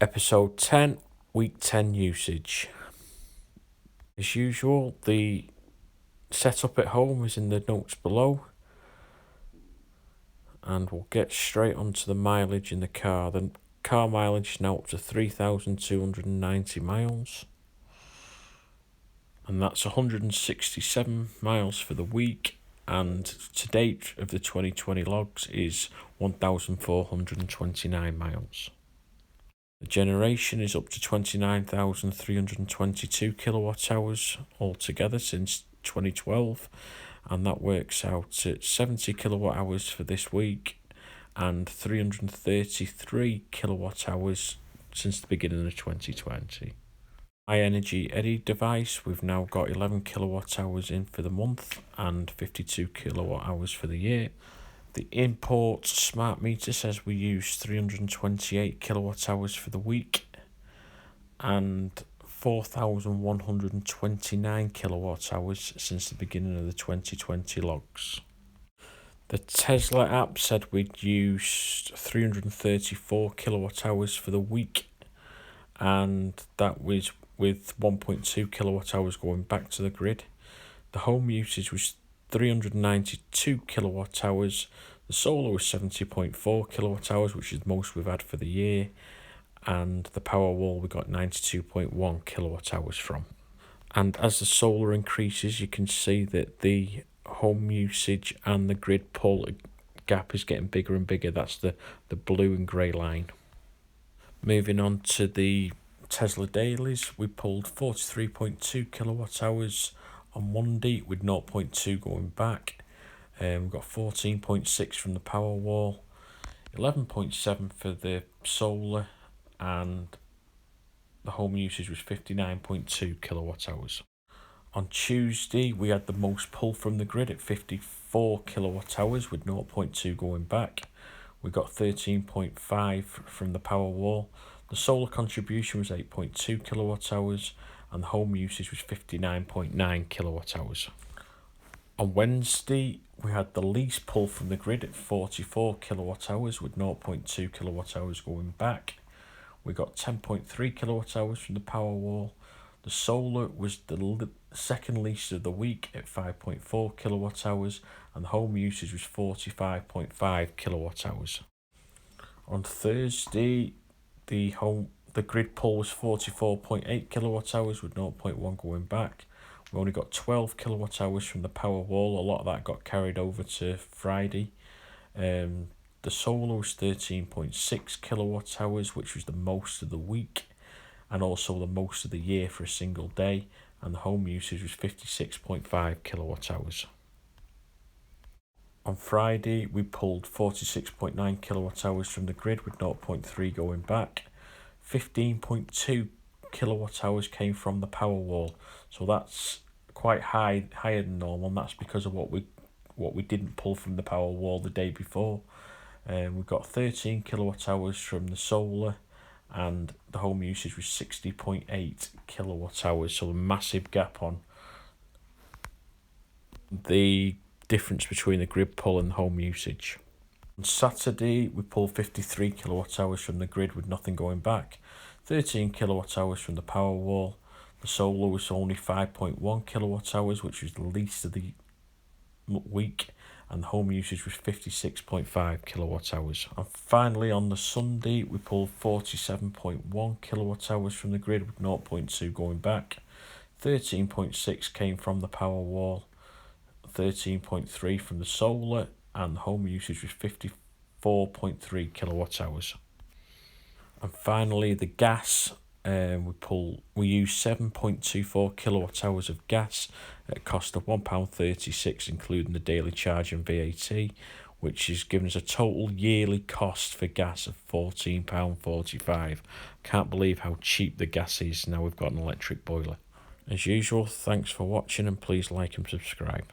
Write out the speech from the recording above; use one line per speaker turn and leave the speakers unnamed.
Episode 10, Week 10 usage. As usual, the setup at home is in the notes below. And we'll get straight onto the mileage in the car. The car mileage is now up to 3,290 miles. And that's 167 miles for the week. And to date of the 2020 logs is 1,429 miles. The generation is up to 29,322 kilowatt hours altogether since 2012, and that works out at 70 kilowatt hours for this week and 333 kilowatt hours since the beginning of 2020. My energi Eddi device, we've now got 11 kilowatt hours in for the month and 52 kilowatt hours for the year. The import smart meter says we use 328 kilowatt hours for the week and 4,129 kilowatt hours since the beginning of the 2020 logs. The Tesla app said we'd used 334 kilowatt hours for the week, and that was with 1.2 kilowatt hours going back to the grid. The home usage was 392 kilowatt hours. The solar was 70.4 kilowatt hours, which is the most we've had for the year, and the powerwall we got 92.1 kilowatt hours from. And as the solar increases, you can see that the home usage and the grid pull gap is getting bigger and bigger. That's the blue and grey line. Moving on to the Tesla dailies, we pulled 43.2 kilowatt hours on Monday with 0.2 going back. We've got 14.6 from the powerwall, 11.7 for the solar, and the home usage was 59.2 kilowatt hours. On Tuesday, we had the most pull from the grid at 54 kilowatt hours with 0.2 going back. We got 13.5 from the Powerwall. The solar contribution was 8.2 kilowatt hours and the home usage was 59.9 kilowatt hours. On Wednesday, we had the least pull from the grid at 44 kilowatt hours with 0.2 kilowatt hours going back. We got 10.3 kilowatt hours from the Powerwall. The solar was the second least of the week at 5.4 kilowatt hours and the home usage was 45.5 kilowatt hours. On Thursday, the grid pull was 44.8 kilowatt hours with 0.1 going back. We only got 12 kilowatt hours from the Powerwall. A lot of that got carried over to Friday. The solar was 13.6 kilowatt hours, which was the most of the week and also the most of the year for a single day, and the home usage was 56.5 kilowatt hours. On Friday, we pulled 46.9 kilowatt hours from the grid with 0.3 going back. 15.2 kilowatt hours came from the Powerwall, so that's quite higher than normal, and that's because of what we didn't pull from the Powerwall the day before. We've got 13 kilowatt hours from the solar and the home usage was 60.8 kilowatt hours, so a massive gap on the difference between the grid pull and the home usage. On Saturday, we pulled 53 kilowatt hours from the grid with nothing going back, 13 kilowatt hours from the Powerwall. The solar was only 5.1 kilowatt hours, which was the least of the week, and the home usage was 56.5 kilowatt hours. And finally, on the Sunday, we pulled 47.1 kilowatt hours from the grid with 0.2 going back. 13.6 came from the Powerwall, 13.3 from the solar, and the home usage was 54.3 kilowatt hours. And finally, the gas, we used 7.24 kilowatt hours of gas at a cost of £1.36, including the daily charge and VAT, which has given us a total yearly cost for gas of £14.45. Can't believe how cheap the gas is now we've got an electric boiler. As usual, thanks for watching and please like and subscribe.